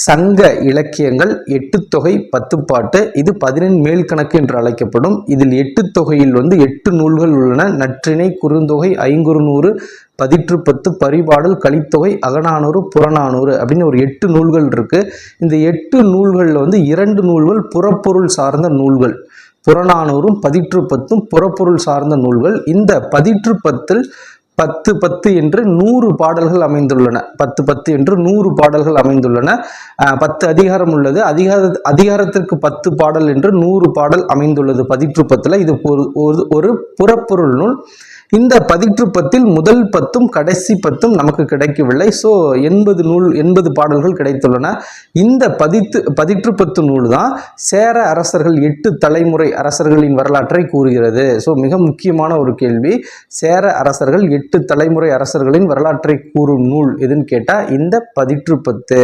சங்க இலக்கியங்கள் எட்டுத்தொகை பத்துப்பாட்டு. இது 11 மேல்கணக்கு என்று அழைக்கப்படும். இதில் எட்டுத்தொகையில் 8 நூல்கள் உள்ளன. நற்றிணை, குறுந்தொகை, ஐங்குறுநூறு, பதிற்று பத்து, பரிபாடல், கலித்தொகை, அகநானூறு, புறநானூறு அப்படின்னு ஒரு 8 நூல்கள் இருக்கு. இந்த 8 நூல்களில் 2 நூல்கள் புறப்பொருள் சார்ந்த நூல்கள். புறநானூறும் பதிற்று பத்தும் புறப்பொருள் சார்ந்த நூல்கள். இந்த பதிற்று பத்தில் 10 என்று 100 பாடல்கள் அமைந்துள்ளன. 10 என்று 100 பாடல்கள் அமைந்துள்ளன. 10 அதிகாரம் உள்ளது. அதிகாரத்திற்கு 10 பாடல் என்று 100 பாடல் அமைந்துள்ளது பதிற்று பத்துல. இது ஒரு புறப்பொருள் நூல். இந்த பதிற்று பத்தில் முதல் 10ம் கடைசி 10ம் நமக்கு கிடைக்கவில்லை. ஸோ 80 பாடல்கள் கிடைத்துள்ளன. இந்த பதிற்று பத்து நூல் தான் சேர அரசர்கள் 8 தலைமுறை அரசர்களின் வரலாற்றை கூறுகிறது. ஸோ மிக முக்கியமான ஒரு கேள்வி. சேர அரசர்கள் 8 தலைமுறை அரசர்களின் வரலாற்றை கூறும் நூல் எதுன்னு கேட்டால் இந்த பதிற்று பத்து.